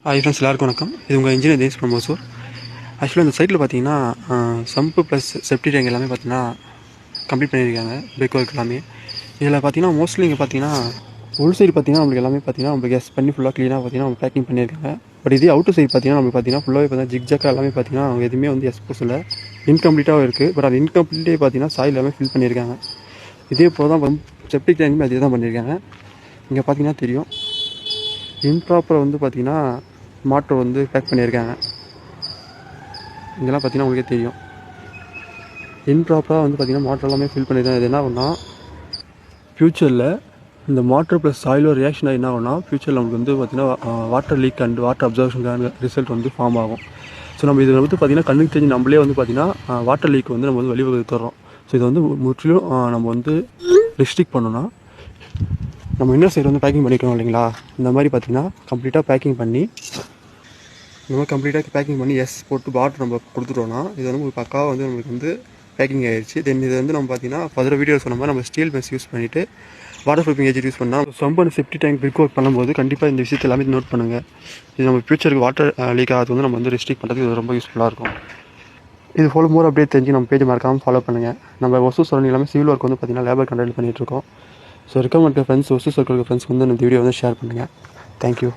Hi friends, எல்லாருக்கும் வணக்கம். இது உங்கள் இன்ஜினியர் தேஸ் ஃப்ரம் ஓசூர். ஆக்சுவலாக இந்த சைட்டில் பார்த்தீங்கன்னா சம்பு ப்ளஸ் செப்டி டேங்க் எல்லாமே பார்த்தீங்கன்னா கம்ப்ளீட் பண்ணியிருக்காங்க. பிரிக் ஒர்க் எல்லாமே இதில் பார்த்தீங்கன்னா மோஸ்ட்லி இங்கே பார்த்தீங்கன்னா உள் சைடு பார்த்தீங்கன்னா நம்மளுக்கு எல்லாமே பார்த்தீங்கன்னா நம்மளுக்கு எஸ் பண்ணி ஃபுல்லாக க்ளீனாக பார்த்தீங்கன்னா நம்ம பேக்கிங் பண்ணியிருக்காங்க. பட் இதே அவுட் சைடு பார்த்தீங்கன்னா நம்மளுக்கு பார்த்தீங்கன்னா ஃபுல்லாகவே பார்த்தீங்கன்னா ஜிக்ஜாக்காக எல்லாமே பார்த்தீங்கன்னா அவங்க எதுவுமே வந்து எக்ஸ்போஸ் இல்லை, இன்கம்ப்ளீட்டாகவும் இருக்குது. பட் அது இன்கம்ப்ளீட்டே பார்த்தீங்கன்னா சாயில் எல்லாமே ஃபில் பண்ணியிருக்காங்க. இதே போல் தான் செப்டிக் டேங்குமே அதே தான் பண்ணியிருக்காங்க. இங்கே பார்த்தீங்கன்னா தெரியும் இம்ப்ராப்பரை வந்து பார்த்தீங்கன்னா மாட்டர் வந்து பேக் பண்ணியிருக்காங்க. இதெல்லாம் பார்த்தீங்கன்னா உங்களுக்கே தெரியும் இம்ப்ராப்பராக வந்து பார்த்தீங்கன்னா மாட்டர் எல்லாமே ஃபில் பண்ணியிருக்காங்க. இது என்ன ஆகும்னா ஃப்யூச்சரில் இந்த மாட்டர் ப்ளஸ் சாயிலோ ரியாக்ஷனாக என்ன ஆகும்னா ஃப்யூச்சரில் நமக்கு வந்து பார்த்தீங்கன்னா வாட்டர் லீக் அண்ட் வாட்டர் அப்சர்வேஷனுக்கான ரிசல்ட் வந்து ஃபார்ம் ஆகும். ஸோ நம்ம இதில் வந்து பார்த்தீங்கன்னா கண்ணுக்கு தெரிஞ்சு நம்மளே வந்து பார்த்தீங்கன்னா வாட்டர் லீக் வந்து நம்ம வந்து வழிவகுத்து தர்றோம். ஸோ இதை வந்து முற்றிலும் நம்ம வந்து ரெஸ்ட்ரிக்ட் பண்ணோன்னா நம்ம இன்னொரு சைடு வந்து பேக்கிங் பண்ணிக்கிறோம் இல்லைங்களா. இந்த மாதிரி பார்த்தீங்கன்னா கம்ப்ளீட்டாக பேக்கிங் பண்ணி எஸ் போட்டு பாட்டில் நம்ம கொடுத்துட்டோன்னா இது வந்து பக்காவாக வந்து நம்மளுக்கு வந்து பேக்கிங் ஆகிடுச்சு. தென் இது வந்து நம்ம பார்த்தீங்கன்னா ஃபர்தர் வீடியோ சொன்ன மாதிரி நம்ம ஸ்டீல் மெஸ் யூஸ் பண்ணிவிட்டு வாட்டர் ப்ரூஃபிங் ஏஜென்ட் யூஸ் பண்ணால் சம்பு செப்டி டேங்க் பிரிக் ஒர்க் பண்ணும்போது கண்டிப்பாக இந்த விஷயத்தை எல்லாமே நோட் பண்ணுங்கள். இது நம்ம ஃபியூச்சருக்கு வாட்டர் லீக் ஆகிறது வந்து நம்ம வந்து ரெஸ்ட்ரிக்ட் பண்ணுறதுக்கு இது ரொம்ப யூஸ்ஃபுல்லாக இருக்கும். இது போல் மோர் அப்டேட் தெரிஞ்சு நம்ம பேஜ் மறக்காமல் ஃபாலோ பண்ணுங்கள். நம்ம ஒசூர் சரௌண்டிங் எல்லாமே சிவில் ஒர்க் வந்து பார்த்தீங்கன்னா லேபர் கண்டக்ட் பண்ணிகிட்ருக்கோம். So recommend friends Hosur circle ஃப்ரெண்ட்ஸ்க்கு வந்து இந்த வீடியோ வந்து ஷேர் பண்ணுங்கள். தேங்க்யூ.